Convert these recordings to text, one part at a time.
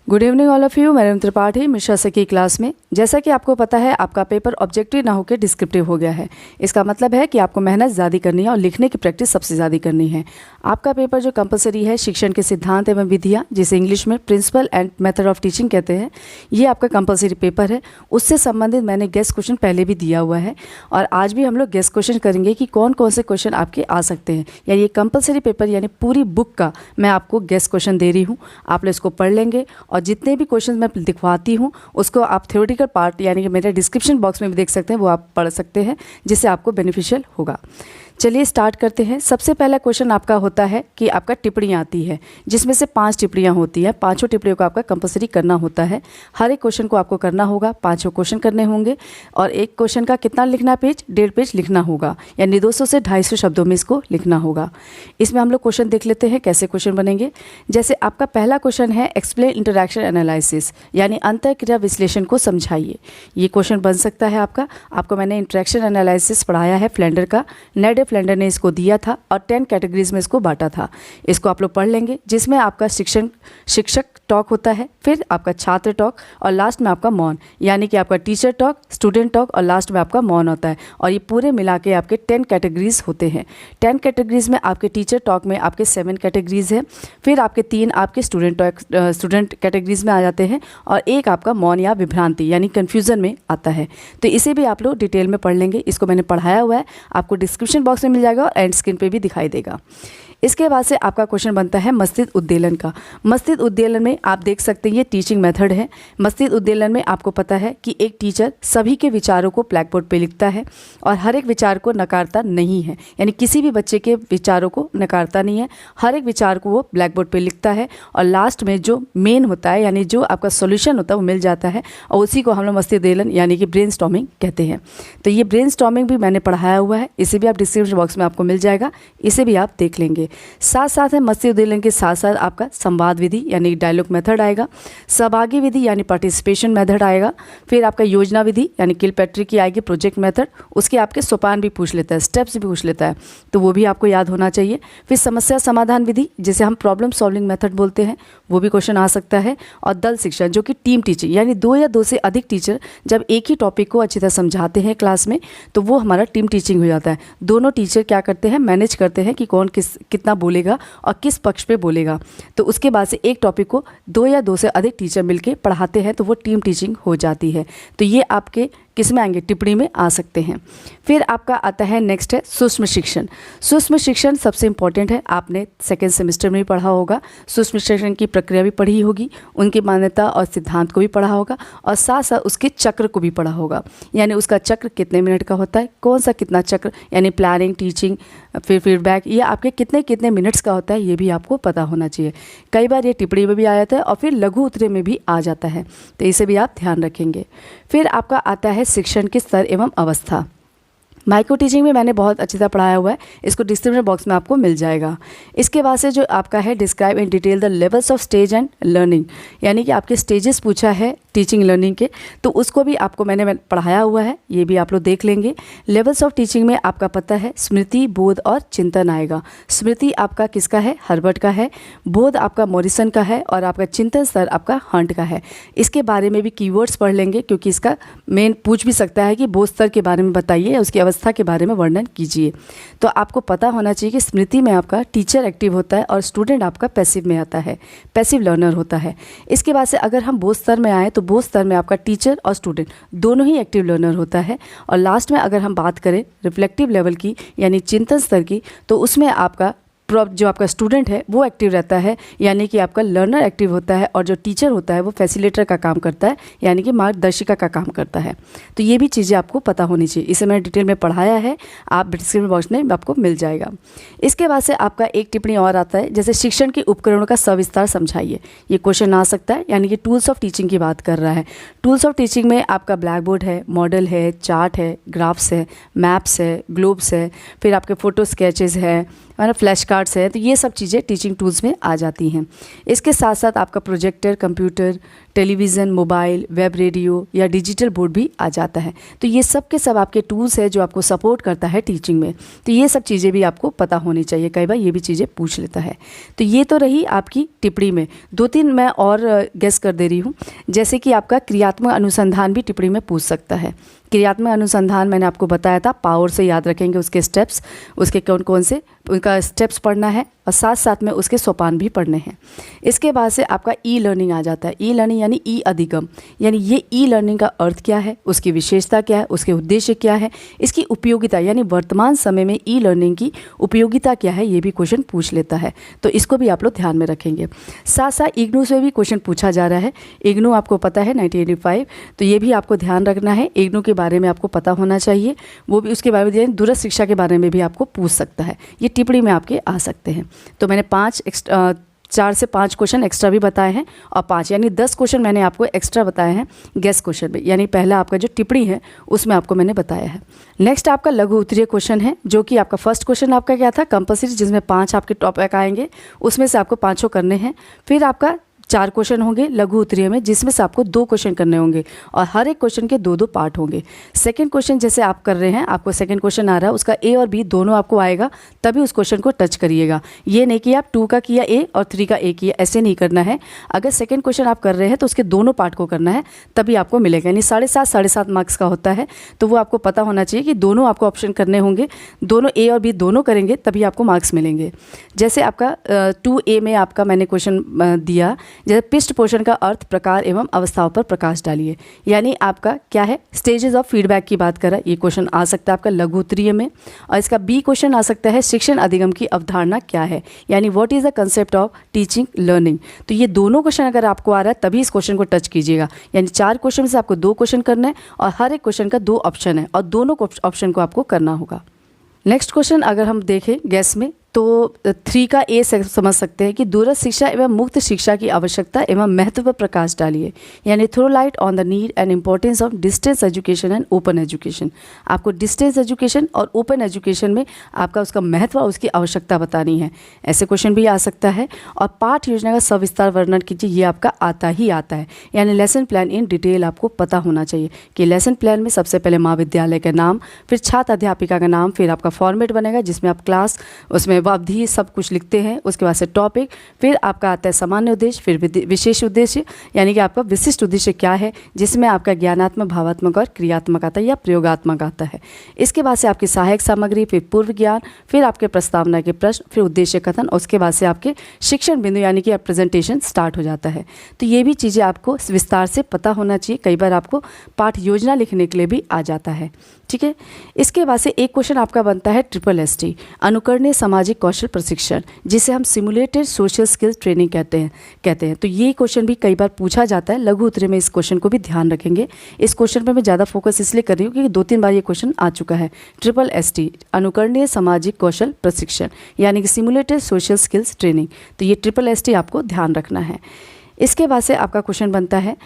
Good evening all of you. मैं Ravindra Tripathi Mishra sir की class में। जैसा कि आपको पता है, आपका पेपर ऑब्जेक्टिव ना होकर डिस्क्रिप्टिव हो गया है। इसका मतलब है कि आपको मेहनत ज़्यादा करनी है और लिखने की प्रैक्टिस सबसे ज़्यादा करनी है। आपका पेपर जो कंपलसरी है, शिक्षण के सिद्धांत एवं विधियाँ, जिसे इंग्लिश में principle and method of teaching कहते हैं, ये आपका कंपलसरी पेपर है। उससे संबंधित मैंने गेस्ट क्वेश्चन पहले भी दिया हुआ है और आज भी हम लोग गेस्ट क्वेश्चन करेंगे कि कौन कौन से क्वेश्चन आपके आ सकते हैं। यानी ये कंपलसरी पेपर यानी पूरी बुक का मैं आपको गेस्ट क्वेश्चन दे रही हूँ। आप लोग इसको पढ़ लेंगे और जितने भी क्वेश्चन मैं दिखवाती हूँ उसको आप थ्योरेटिकल पार्ट यानी कि मेरे डिस्क्रिप्शन बॉक्स में भी देख सकते हैं, वो आप पढ़ सकते हैं, जिससे आपको बेनिफिशियल होगा। चलिए स्टार्ट करते हैं। सबसे पहला क्वेश्चन आपका होता है कि आपका टिप्पणियाँ आती है, जिसमें से 5 टिप्पणियाँ होती हैं। 5 टिप्पणियों को आपका कंपलसरी करना होता है। हर एक क्वेश्चन को आपको करना होगा, 5 क्वेश्चन करने होंगे और एक क्वेश्चन का कितना लिखना पेज, 1.5 पेज लिखना होगा, यानी 200 से 250 शब्दों में इसको लिखना होगा। इसमें हम लोग क्वेश्चन देख लेते हैं कैसे क्वेश्चन बनेंगे। जैसे आपका पहला क्वेश्चन है एक्सप्लेन इंटरैक्शन एनालिसिस, यानी अंतःक्रिया विश्लेषण को समझाइए। ये क्वेश्चन बन सकता है आपको मैंने इंटरैक्शन एनालिसिस पढ़ाया है फ्लेंडर का। नेड फ्लेंडर ने इसको दिया था और 10 कैटेगरीज में इसको बांटा था। इसको आप लोग पढ़ लेंगे, जिसमें आपका शिक्षक टॉक होता है, फिर आपका छात्र टॉक और लास्ट में आपका मौन, यानी कि आपका टीचर टॉक, स्टूडेंट टॉक और लास्ट में आपका मौन होता है। और ये पूरे मिला के आपके 10 कैटेगरीज होते हैं। 10 कैटेगरीज में आपके टीचर टॉक में आपके 7 कैटेगरीज हैं, फिर आपके 3 आपके स्टूडेंट कैटेगरीज में आ जाते हैं और एक आपका मौन या विभ्रांति यानी कन्फ्यूज़न में आता है। तो इसे भी आप लोग डिटेल में पढ़ लेंगे। इसको मैंने पढ़ाया हुआ है, आपको डिस्क्रिप्शन बॉक्स में मिल जाएगा और एंड स्क्रीन पे भी दिखाई देगा। इसके बाद से आपका क्वेश्चन बनता है मस्तिष्क उद्दीलन का। मस्तिष्क उद्दीलन में आप देख सकते हैं ये टीचिंग मेथड है। मस्तिष्क उद्दीलन में आपको पता है कि एक टीचर सभी के विचारों को ब्लैक बोर्ड पे लिखता है और हर एक विचार को नकारता नहीं है, यानी किसी भी बच्चे के विचारों को नकारता नहीं है। हर एक विचार को वो ब्लैक बोर्ड पे लिखता है और लास्ट में जो मेन होता है यानी जो आपका सोल्यूशन होता है वो मिल जाता है और उसी को हम लोग मस्तिष्क उद्दीलन यानी कि ब्रेन स्टॉर्मिंग कहते हैं। तो ये ब्रेन स्टॉर्मिंग भी मैंने पढ़ाया हुआ है, इसे भी आप डिस्क्रिप्शन बॉक्स में आपको मिल जाएगा, इसे भी आप देख लेंगे। साथ साथ है मस्तिष्क उद्दीलन के साथ साथ आपका संवाद विधि यानी डायलॉग मेथड आएगा, सहभागी विधि यानी पार्टिसिपेशन मेथड आएगा, फिर आपका योजना विधि यानी किलपैट्रिक की आएगी, प्रोजेक्ट मेथड, उसके आपके सोपान भी पूछ लेता है, स्टेप्स भी पूछ लेता है, तो वो भी आपको याद होना चाहिए। फिर समस्या समाधान विधि जिसे हम प्रॉब्लम सॉल्विंग मेथड बोलते हैं, वो भी क्वेश्चन आ सकता है। और दल शिक्षण जो कि टीम टीचिंग यानी 2 या 2 से अधिक टीचर जब एक ही टॉपिक को अच्छी तरह समझाते हैं क्लास में, तो वो हमारा टीम टीचिंग हो जाता है। दोनों टीचर क्या करते हैं, मैनेज करते हैं कि कौन कितना बोलेगा और किस पक्ष पे बोलेगा। तो उसके बाद से एक टॉपिक को 2 या 2 से अधिक टीचर मिलके पढ़ाते हैं, तो वो टीम टीचिंग हो जाती है। तो ये आपके किस में आएंगे, टिप्पणी में आ सकते हैं। फिर आपका आता है नेक्स्ट है सूक्ष्म शिक्षण। सूक्ष्म शिक्षण सबसे इंपॉर्टेंट है, आपने 2nd सेमेस्टर में भी पढ़ा होगा। सूक्ष्म शिक्षण की प्रक्रिया भी पढ़ी होगी, उनकी मान्यता और सिद्धांत को भी पढ़ा होगा और साथ साथ उसके चक्र को भी पढ़ा होगा, यानी उसका चक्र कितने मिनट का होता है, कौन सा कितना चक्र यानी प्लानिंग, टीचिंग, फिर फीडबैक, ये आपके कितने कितने मिनट्स का होता है, ये भी आपको पता होना चाहिए। कई बार ये टिप्पणी में भी आ जाता है और फिर लघु उत्तरे में भी आ जाता है, तो इसे भी आप ध्यान रखेंगे। फिर आपका आता है शिक्षण के स्तर एवं अवस्था। माइक्रो टीचिंग में मैंने बहुत अच्छी तरह पढ़ाया हुआ है, इसको डिस्क्रिप्शन बॉक्स में आपको मिल जाएगा। इसके बाद से जो आपका है describe in detail the levels of stage and learning, यानी कि आपके स्टेजेस पूछा है टीचिंग लर्निंग के, तो उसको भी आपको मैंने पढ़ाया हुआ है, ये भी आप लोग देख लेंगे। लेवल्स ऑफ टीचिंग में आपका पता है स्मृति, बोध और चिंतन आएगा। स्मृति आपका किसका है, हर्बर्ट का है, बोध आपका मॉरिसन का है और आपका चिंतन स्तर आपका हंट का है। इसके बारे में भी कीवर्ड्स पढ़ लेंगे, क्योंकि इसका मेन पूछ भी सकता है कि बोध स्तर के बारे में बताइए, उसकी अवस्था के बारे में वर्णन कीजिए। तो आपको पता होना चाहिए कि स्मृति में आपका टीचर एक्टिव होता है और स्टूडेंट आपका पैसिव में आता है, पैसिव लर्नर होता है। इसके बाद से अगर हम बोध स्तर में आए तो बोध स्तर में आपका टीचर और स्टूडेंट दोनों ही एक्टिव लर्नर होता है। और लास्ट में अगर हम बात करें रिफ्लेक्टिव लेवल की यानी चिंतन स्तर की, तो उसमें आपका जो आपका स्टूडेंट है वो एक्टिव रहता है, यानी कि आपका लर्नर एक्टिव होता है और जो टीचर होता है वो फैसिलिटेटर का काम करता है, यानी कि मार्गदर्शिका का काम करता है। तो ये भी चीज़ें आपको पता होनी चाहिए, इसे मैंने डिटेल में पढ़ाया है, आप डिस्क्रिप्शन बॉक्स में आपको मिल जाएगा। इसके बाद से आपका एक टिप्पणी और आता है, जैसे शिक्षण के उपकरणों का सविस्तार समझाइए। ये क्वेश्चन आ सकता है, यानी कि टूल्स ऑफ टीचिंग की बात कर रहा है। टूल्स ऑफ टीचिंग में आपका ब्लैक बोर्ड है, मॉडल है, चार्ट है, ग्राफ्स है, मैप्स है, ग्लोब्स है, फिर आपके फ़ोटो स्केचेस है, फ्लैश कार्ड्स है, तो ये सब चीज़ें टीचिंग टूल्स में आ जाती हैं। इसके साथ साथ आपका projector, computer, television, mobile, web radio या डिजिटल बोर्ड भी आ जाता है। तो ये सब के सब आपके टूल्स है जो आपको सपोर्ट करता है टीचिंग में। तो ये सब चीज़ें भी आपको पता होनी चाहिए, कई बार ये भी चीज़ें पूछ लेता है। तो ये तो रही आपकी टिप्पणी में। 2-3 मैं और गेस कर दे रही हूँ। जैसे कि आपका क्रियात्मक अनुसंधान भी टिप्पणी में पूछ सकता है। क्रियात्मक अनुसंधान मैंने आपको बताया था, पावर से याद रखेंगे उसके स्टेप्स, उसके कौन कौन से उनका स्टेप्स पढ़ना है और साथ साथ में उसके सोपान भी पढ़ने हैं। इसके बाद से आपका ई लर्निंग आ जाता है। ई लर्निंग यानी ई अधिगम, यानी ये ई लर्निंग का अर्थ क्या है, उसकी विशेषता क्या है, उसके उद्देश्य क्या है, इसकी उपयोगिता यानी वर्तमान समय में ई लर्निंग की उपयोगिता क्या है, ये भी क्वेश्चन पूछ लेता है। तो इसको भी आप लोग ध्यान में रखेंगे। साथ साथ इग्नू से भी क्वेश्चन पूछा जा रहा है। इग्नू आपको पता है 1985, तो ये भी आपको ध्यान रखना है। इग्नू के बारे में आपको पता होना चाहिए, वो भी उसके बारे में दूरस्थ शिक्षा के बारे में भी आपको पूछ सकता है। ये टिप्पणी में आपके आ सकते हैं। तो मैंने 4 से 5 क्वेश्चन एक्स्ट्रा भी बताए हैं और 5 यानी 10 क्वेश्चन मैंने आपको एक्स्ट्रा बताए हैं गेस क्वेश्चन में, यानी पहला आपका जो टिप्पणी है उसमें आपको मैंने बताया है। नेक्स्ट आपका लघु उत्तरीय क्वेश्चन है, जो कि आपका फर्स्ट क्वेश्चन आपका क्या था, कंपल्सरी, जिसमें 5 आपके टॉपिक आएंगे, उसमें से आपको 5 करने हैं। फिर आपका 4 क्वेश्चन होंगे लघु उत्तरीय में, जिसमें से आपको 2 क्वेश्चन करने होंगे और हर एक क्वेश्चन के 2-2 पार्ट होंगे। सेकंड क्वेश्चन जैसे आप कर रहे हैं, आपको सेकंड क्वेश्चन आ रहा है, उसका ए और बी दोनों आपको आएगा, तभी उस क्वेश्चन को टच करिएगा। ये नहीं कि आप 2 का किया ए और 3 का ए किया, ऐसे नहीं करना है। अगर सेकंड क्वेश्चन आप कर रहे हैं तो उसके दोनों पार्ट को करना है, तभी आपको मिलेगा। यानी 7.5 मार्क्स का होता है, तो वो आपको पता होना चाहिए कि दोनों आपको ऑप्शन करने होंगे, दोनों ए और बी दोनों करेंगे तभी आपको मार्क्स मिलेंगे। जैसे आपका 2A में आपका मैंने क्वेश्चन दिया, जैसे पृष्ठपोषण का अर्थ, प्रकार एवं अवस्थाओं पर प्रकाश डालिए। यानी आपका क्या है, स्टेजेस ऑफ फीडबैक की बात कर रहा है, ये क्वेश्चन आ सकता है आपका लघु उत्तरीय में। और इसका बी क्वेश्चन आ सकता है, शिक्षण अधिगम की अवधारणा क्या है, यानी what is the concept of teaching learning. तो ये दोनों क्वेश्चन अगर आपको आ रहा है तभी इस क्वेश्चन को टच कीजिएगा। यानी 4 क्वेश्चन से आपको 2 क्वेश्चन करना है और हर एक क्वेश्चन का 2 ऑप्शन है और दोनों ऑप्शन को आपको करना होगा। नेक्स्ट क्वेश्चन अगर हम देखें गैस में, तो 3 का ए समझ सकते हैं कि दूरस्थ शिक्षा एवं मुक्त शिक्षा की आवश्यकता एवं महत्व पर प्रकाश डालिए। यानी throw light on the need and importance of distance education and open education. आपको डिस्टेंस एजुकेशन और ओपन एजुकेशन में आपका उसका महत्व और उसकी आवश्यकता बतानी है। ऐसे क्वेश्चन भी आ सकता है। और पाठ योजना का सविस्तार वर्णन कीजिए, ये आपका आता ही आता है। यानी लेसन प्लान इन डिटेल आपको पता होना चाहिए कि लेसन प्लान में सबसे पहले महाविद्यालय का नाम, फिर छात्र अध्यापिका का नाम, फिर आपका फॉर्मेट बनेगा जिसमें आप क्लास, उसमें अवधि सब कुछ लिखते हैं, उसके बाद से टॉपिक, फिर आपका आता है सामान्य उद्देश्य, फिर विशेष उद्देश्य, यानी कि आपका विशिष्ट उद्देश्य क्या है, जिसमें आपका ज्ञानात्मक, भावात्मक और क्रियात्मक आता है या प्रयोगात्मक आता है। इसके बाद से आपकी सहायक सामग्री, फिर पूर्व ज्ञान, फिर आपके प्रस्तावना के प्रश्न, फिर उद्देश्य कथन, और उसके बाद से आपके शिक्षण बिंदु यानी कि प्रेजेंटेशन स्टार्ट हो जाता है। तो ये भी चीज़ें आपको विस्तार से पता होना चाहिए। कई बार आपको पाठ योजना लिखने के लिए भी आ जाता है। ठीक है, इसके बाद से एक क्वेश्चन आपका बनता है SST, अनुकरणीय सामाजिक कौशल प्रशिक्षण, जिसे हम सिमुलेटेड सोशल स्किल्स ट्रेनिंग कहते हैं। तो ये क्वेश्चन भी कई बार पूछा जाता है लघु उत्तरीय में। इस क्वेश्चन को भी ध्यान रखेंगे। इस क्वेश्चन पर मैं ज़्यादा फोकस इसलिए कर रही हूँ क्योंकि 2-3 बार ये क्वेश्चन आ चुका है। SST, अनुकरणीय सामाजिक कौशल प्रशिक्षण, यानी कि सिमुलेटेड सोशल स्किल्स ट्रेनिंग। तो ये SST आपको ध्यान रखना है। इसके बाद से आपका क्वेश्चन बनता है,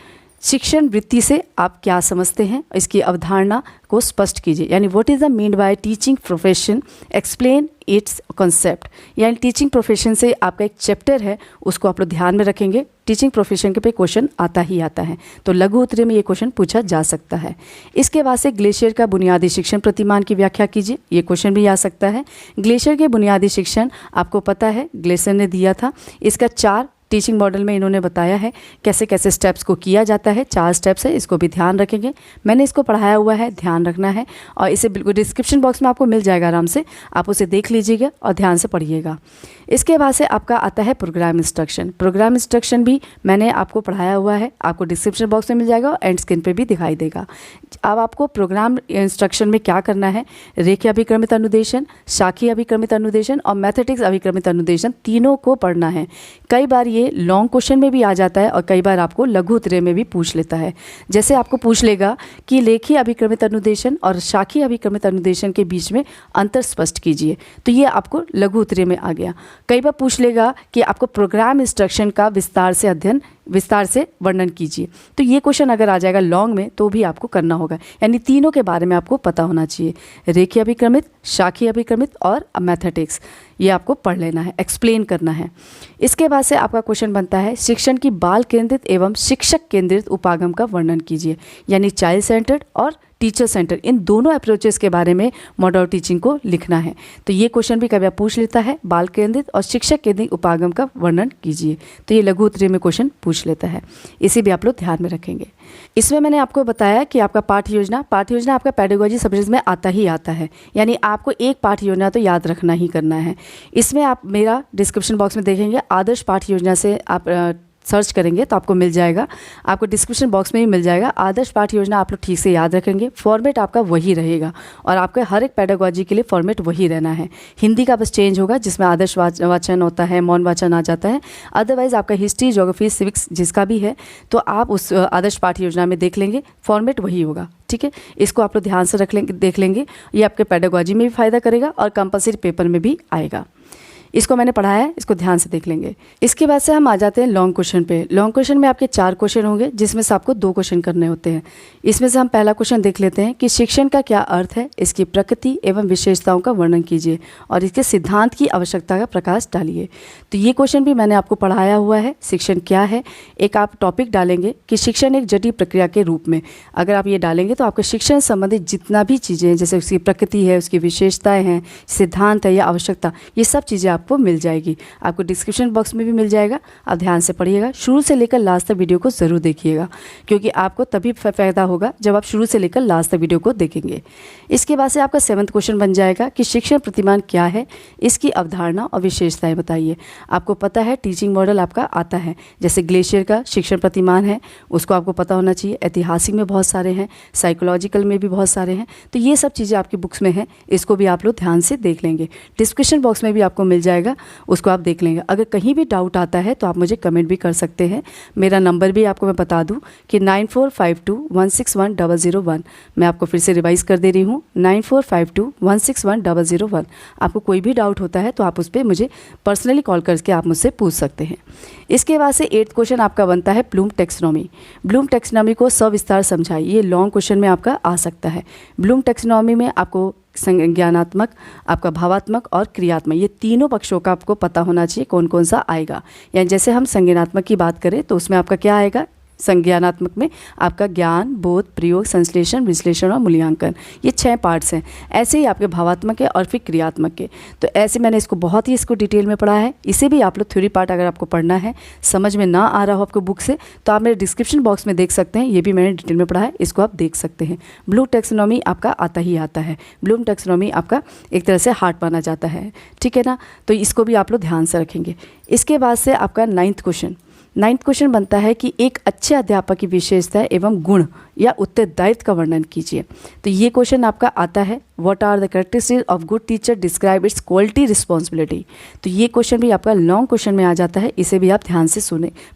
शिक्षण वृत्ति से आप क्या समझते हैं, इसकी अवधारणा को स्पष्ट कीजिए। यानी what is the mean by teaching profession, explain it's concept. यानी टीचिंग प्रोफेशन से आपका एक चैप्टर है, उसको आप लोग ध्यान में रखेंगे। टीचिंग प्रोफेशन के पे क्वेश्चन आता ही आता है, तो लघु उत्तरीय में ये क्वेश्चन पूछा जा सकता है। इसके बाद से ग्लेशियर का बुनियादी शिक्षण प्रतिमान की व्याख्या कीजिए, ये क्वेश्चन भी आ सकता है। ग्लेशियर के बुनियादी शिक्षण आपको पता है ग्लेशियर ने दिया था। इसका 4 टीचिंग मॉडल में इन्होंने बताया है कैसे कैसे स्टेप्स को किया जाता है। 4 स्टेप्स है, इसको भी ध्यान रखेंगे। मैंने इसको पढ़ाया हुआ है, ध्यान रखना है। और इसे बिल्कुल डिस्क्रिप्शन बॉक्स में आपको मिल जाएगा, आराम से आप उसे देख लीजिएगा और ध्यान से पढ़िएगा। इसके बाद से आपका आता है प्रोग्राम इंस्ट्रक्शन। प्रोग्राम इंस्ट्रक्शन भी मैंने आपको पढ़ाया हुआ है, आपको डिस्क्रिप्शन बॉक्स में मिल जाएगा और एंड स्क्रीन पे भी दिखाई देगा। अब आपको प्रोग्राम इंस्ट्रक्शन में क्या करना है, रेखीय अभिक्रमित अनुदेशन, शाखीय अभिक्रमित अनुदेशन और मैथमेटिक्स अभिक्रमित अनुदेशन, तीनों को पढ़ना है। कई बार ये लॉन्ग क्वेश्चन में भी आ जाता है और कई बार आपको लघु उत्तरीय में भी पूछ लेता है। जैसे आपको पूछ लेगा कि रेखीय अभिक्रमित अनुदेशन और शाखीय अभिक्रमित अनुदेशन के बीच में अंतर स्पष्ट कीजिए, तो ये आपको लघु उत्तरीय में आ गया। कई बार पूछ लेगा कि आपको प्रोग्राम इंस्ट्रक्शन का विस्तार से अध्ययन विस्तार से वर्णन कीजिए। तो ये क्वेश्चन अगर आ जाएगा लॉन्ग में तो भी आपको करना होगा, यानी तीनों के बारे में आपको पता होना चाहिए, रेखीय अभिक्रमित, शाखीय अभिक्रमित और मैथेटिक्स। ये आपको पढ़ लेना है, एक्सप्लेन करना है। इसके बाद से आपका क्वेश्चन बनता है शिक्षण की बाल केंद्रित एवं शिक्षक केंद्रित उपागम का वर्णन कीजिए, यानी चाइल्ड सेंटर्ड और टीचर सेंटर, इन दोनों अप्रोचेस के बारे में मॉडल ऑफ टीचिंग को लिखना है। तो ये क्वेश्चन भी कभी पूछ लेता है, बाल केंद्रित और शिक्षक केंद्रित उपागम का वर्णन कीजिए। तो ये लघु उत्तरीय में क्वेश्चन पूछ लेता है, इसे भी आप लोग ध्यान में रखेंगे। इसमें मैंने आपको बताया कि आपका पाठ्य योजना आपका पेडागोजी सब्जेक्ट में आता ही आता है, यानी आपको एक पाठ्य योजना तो याद रखना ही करना है। इसमें आप मेरा डिस्क्रिप्शन बॉक्स में देखेंगे, आदर्श पाठ्य योजना से आप सर्च करेंगे तो आपको मिल जाएगा, आपको डिस्क्रिप्शन बॉक्स में ही मिल जाएगा। आदर्श पाठ्य योजना आप लोग ठीक से याद रखेंगे, फॉर्मेट आपका वही रहेगा और आपके हर एक पेडागोजी के लिए फॉर्मेट वही रहना है। हिंदी का बस चेंज होगा, जिसमें आदर्श वाचन होता है, मौन वाचन आ जाता है। अदरवाइज आपका हिस्ट्री, ज्योग्राफी, सिविक्स जिसका भी है तो आप उस आदर्श पाठ्य योजना में देख लेंगे, फॉर्मेट वही होगा। ठीक है, इसको आप लोग ध्यान से देख लेंगे, ये आपके पेडागोजी में भी फायदा करेगा और कंपलसरी पेपर में भी आएगा। इसको मैंने पढ़ाया है, इसको ध्यान से देख लेंगे। इसके बाद से हम आ जाते हैं लॉन्ग क्वेश्चन पे। लॉन्ग क्वेश्चन में आपके 4 क्वेश्चन होंगे, जिसमें से आपको 2 क्वेश्चन करने होते हैं। इसमें से हम पहला क्वेश्चन देख लेते हैं कि शिक्षण का क्या अर्थ है, इसकी प्रकृति एवं विशेषताओं का वर्णन कीजिए और इसके सिद्धांत की आवश्यकता का प्रकाश डालिए। तो ये क्वेश्चन भी मैंने आपको पढ़ाया हुआ है। शिक्षण क्या है, एक आप टॉपिक डालेंगे कि शिक्षण एक जटिल प्रक्रिया के रूप में। अगर आप ये डालेंगे तो आपके शिक्षण संबंधित जितना भी चीज़ें हैं, जैसे उसकी प्रकृति है, उसकी विशेषताएँ हैं, सिद्धांत है या आवश्यकता, ये सब चीज़ें आपको मिल जाएगी। आपको डिस्क्रिप्शन बॉक्स में भी मिल जाएगा, आप ध्यान से पढ़िएगा, शुरू से लेकर लास्ट तक वीडियो को ज़रूर देखिएगा, क्योंकि आपको तभी फ़ायदा होगा जब आप शुरू से लेकर लास्ट तक वीडियो को देखेंगे। इसके बाद से आपका 7वां क्वेश्चन बन जाएगा कि शिक्षण प्रतिमान क्या है, इसकी अवधारणा और विशेषताएं बताइए। आपको पता है टीचिंग मॉडल आपका आता है, जैसे ग्लेशियर का शिक्षण प्रतिमान है, उसको आपको पता होना चाहिए। ऐतिहासिक में बहुत सारे हैं, साइकोलॉजिकल में भी बहुत सारे हैं, तो ये सब चीज़ें आपकी बुक्स में हैं, इसको भी आप लोग ध्यान से देख लेंगे। डिस्क्रिप्शन बॉक्स में भी आपको मिल जाएगा, उसको आप देख लेंगे। अगर कहीं भी डाउट आता है तो आप मुझे कमेंट भी कर सकते हैं। मेरा नंबर भी आपको मैं बता दूं कि 9452161001। मैं आपको फिर से रिवाइज़ कर दे रही हूँ, 9452161001। आपको कोई भी डाउट होता है तो आप उस पर मुझे पर्सनली कॉल करके आप मुझसे पूछ सकते हैं। इसके बाद से 8th क्वेश्चन आपका बनता है ब्लूम टैक्सोनॉमी। ब्लूम टैक्सोनॉमी को सविस्तार समझाइए, ये लॉन्ग क्वेश्चन में आपका आ सकता है। ब्लूम टैक्सोनॉमी में आपको संज्ञानात्मक, आपका भावात्मक और क्रियात्मक, ये तीनों पक्षों का आपको पता होना चाहिए कौन कौन सा आएगा। यानी जैसे हम संज्ञानात्मक की बात करें तो उसमें आपका क्या आएगा, संज्ञानात्मक में आपका ज्ञान, बोध, प्रयोग, संश्लेषण, विश्लेषण और मूल्यांकन, ये 6 पार्ट्स हैं। ऐसे ही आपके भावात्मक है और फिर क्रियात्मक के। तो ऐसे मैंने इसको इसको डिटेल में पढ़ा है। इसे भी आप लोग थ्योरी पार्ट अगर आपको पढ़ना है, समझ में ना आ रहा हो आपको बुक से, तो आप मेरे डिस्क्रिप्शन बॉक्स में देख सकते हैं, ये भी मैंने डिटेल में पढ़ा है, इसको आप देख सकते हैं। ब्लूम टैक्सोनॉमी आपका आता ही आता है। ब्लूम टैक्सोनॉमी आपका एक तरह से हार्ट माना जाता है, ठीक है ना, तो इसको भी आप लोग ध्यान से रखेंगे। इसके बाद से आपका 9th क्वेश्चन बनता है कि एक अच्छे अध्यापक की विशेषता एवं गुण या उत्तरदायित्व का वर्णन कीजिए। तो ये क्वेश्चन आपका आता है, what are the characteristics of good teacher, describe its quality, responsibility. तो ये क्वेश्चन भी आपका लॉन्ग क्वेश्चन में आ जाता है, इसे भी आप ध्यान से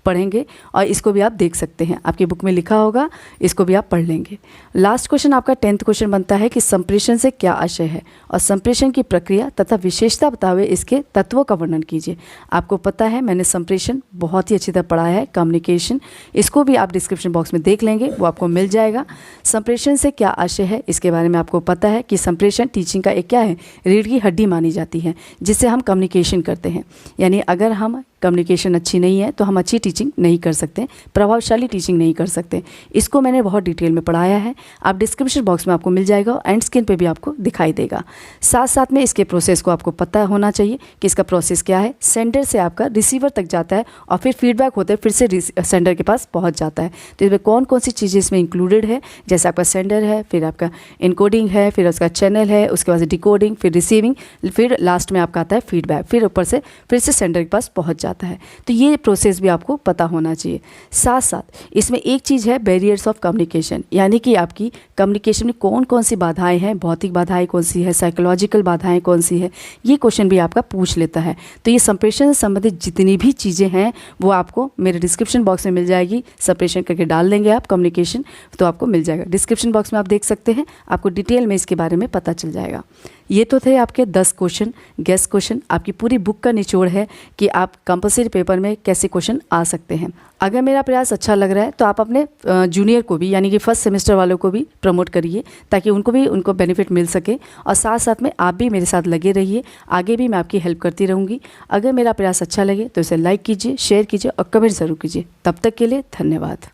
पढ़ेंगे और इसको भी आप देख सकते हैं, आपकी बुक में लिखा होगा, इसको भी आप पढ़ लेंगे। लास्ट क्वेश्चन आपका 10th क्वेश्चन बनता है कि संप्रेषण से क्या आशय है और संप्रेषण की प्रक्रिया तथा विशेषता बताए हुए इसके तत्वों का वर्णन कीजिए। आपको पता है मैंने संप्रेषण बहुत ही अच्छी तरह पढ़ा है, कम्युनिकेशन, इसको भी आप डिस्क्रिप्शन बॉक्स में देख लेंगे, वो आपको मिल जाएगा। संप्रेषण से क्या आशय है, इसके बारे में आपको पता है कि संप्रेषण टीचिंग का एक क्या है, रीढ़ की हड्डी मानी जाती है, जिससे हम कम्युनिकेशन करते हैं। यानी अगर हम कम्युनिकेशन अच्छी नहीं है तो हम अच्छी टीचिंग नहीं कर सकते, प्रभावशाली टीचिंग नहीं कर सकते। इसको मैंने बहुत डिटेल में पढ़ाया है, आप डिस्क्रिप्शन बॉक्स में आपको मिल जाएगा और एंड स्क्रीन पे भी आपको दिखाई देगा। साथ साथ में इसके प्रोसेस को आपको पता होना चाहिए कि इसका प्रोसेस क्या है। सेंडर से आपका रिसीवर तक जाता है और फिर फीडबैक होते हैं, फिर से सेंडर के पास पहुँच जाता है। तो इसमें कौन कौन सी चीज़ें इसमें इंक्लूडेड है, जैसे आपका सेंडर है, फिर आपका इनकोडिंग है, फिर उसका चैनल है, उसके बाद डिकोडिंग, फिर रिसीविंग, फिर लास्ट में आपका आता है फीडबैक, फिर ऊपर से फिर से सेंडर के पास पहुँच जाता है। तो ये प्रोसेस भी आपको पता होना चाहिए। साथ साथ इसमें एक चीज़ है बैरियर्स ऑफ कम्युनिकेशन, यानी कि आपकी कम्युनिकेशन में कौन कौन सी बाधाएं हैं, भौतिक बाधाएं कौन सी है, साइकोलॉजिकल बाधाएं कौन सी है, ये क्वेश्चन भी आपका पूछ लेता है। तो ये संप्रेषण से संबंधित जितनी भी चीज़ें हैं वो आपको मेरे डिस्क्रिप्शन बॉक्स में मिल जाएगी। संप्रेषण करके डाल देंगे आप कम्युनिकेशन तो आपको मिल जाएगा, डिस्क्रिप्शन बॉक्स में आप देख सकते हैं, आपको डिटेल में इसके बारे में पता चल जाएगा। ये तो थे आपके 10 क्वेश्चन, गेस्ट क्वेश्चन। आपकी पूरी बुक का निचोड़ है कि आप कंपलसरी पेपर में कैसे क्वेश्चन आ सकते हैं। अगर मेरा प्रयास अच्छा लग रहा है तो आप अपने जूनियर को भी, यानी कि फर्स्ट सेमेस्टर वालों को भी प्रमोट करिए, ताकि उनको बेनिफिट मिल सके। और साथ साथ में आप भी मेरे साथ लगे रहिए, आगे भी मैं आपकी हेल्प करती रहूँगी। अगर मेरा प्रयास अच्छा लगे तो इसे लाइक कीजिए, शेयर कीजिए और कमेंट ज़रूर कीजिए। तब तक के लिए धन्यवाद।